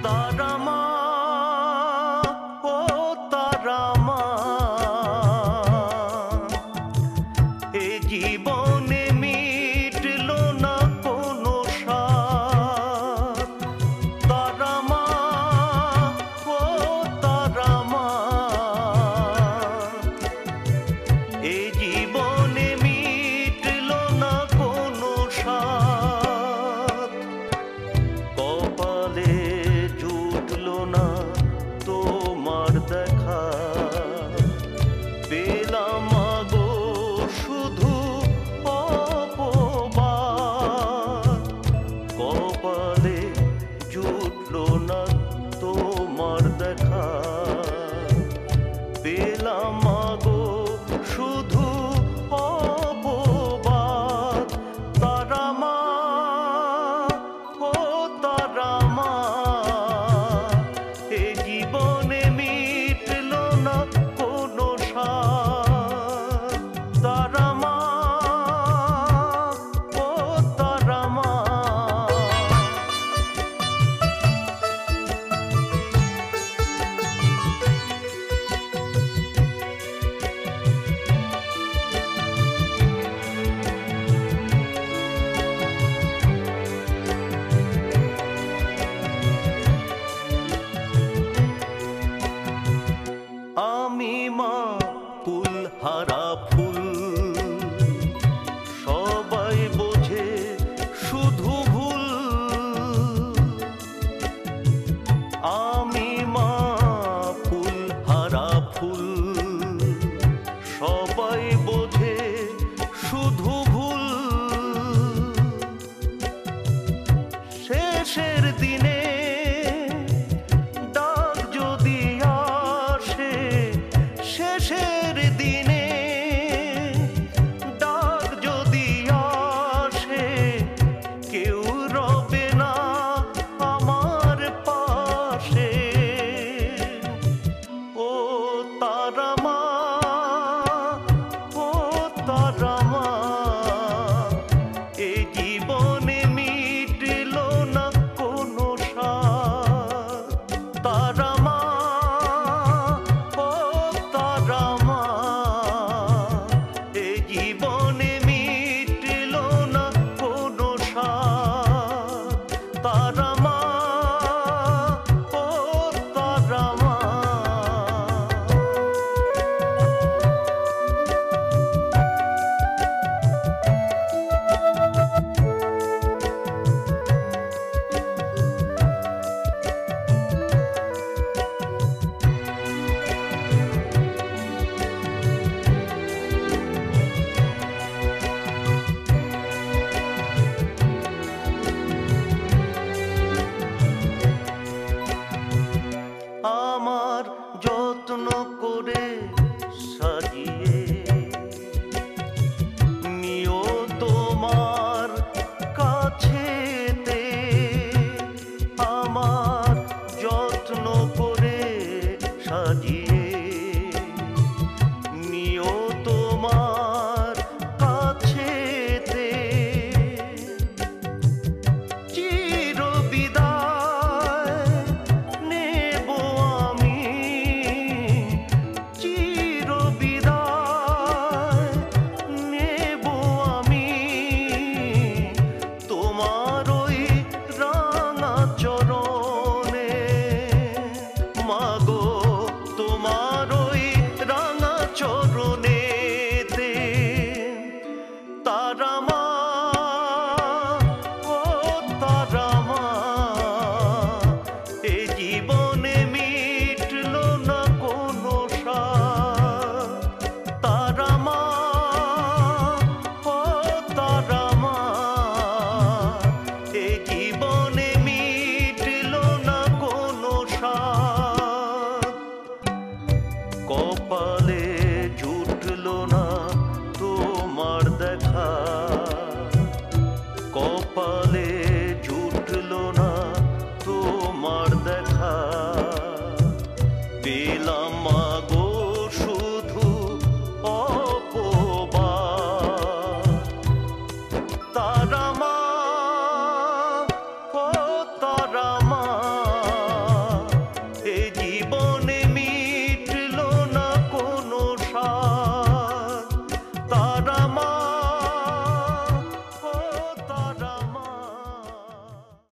তারা মা, ও তারা মা, এ জীবনে মিটল না কোনো স্বাদ। তারা মা, ও তারা মা, এ জীবনে মিটল না কোনো স্বাদ। কপালে জুটল না তোমার দেখা, পেলাম গো শুধু অপবাদ। কপালে জুটল না তোমার দেখা, পেলাম গো শুধু অপবাদ। তারা মা, ও তারা মা, এ জীবনে মিটল না কোনো স্বাদ। তারা মা, ও তারা মা। আমি মা ফুলহারা ফুল, সবাই বোঝে শুধু ভুল। আমি মা ফুলহারা ফুল, সবাই বোঝে শুধু ভুল। শেষের দিনে ডাক যদি আসে, শেষের দিনে ডাক যদি আসে, কেউ রবে না আমার পাশে। ও তারা মা, ও তারা মা, এ জীবনে মিটল না কোনো স্বাদ। তারা মা, ও তারা মা, এ জীবনে মিটল না কোনো স্বাদ। তারা মা, ও তারা মা। আমার যত্ন করে সাজিয়ে নিও তোমার কাছেতে, আমার যত্ন করে সাজিয়ে নিও তোমার কাছেতে। চির বিদায় নেব আমি, চির বিদায় নেব আমি, তোমার ওই রাঙা চরণে। মাগো তোমার ওই রাঙা চরণেতে। তারা মা, ও তারা মা, এ জীবনে মিটল না কোনো স্বাদ। তারা মা, ও তারা মা, এ জীবনে মিটল না কোনো স্বাদ। কপালে জুটল না তোমার দেখা, কপালে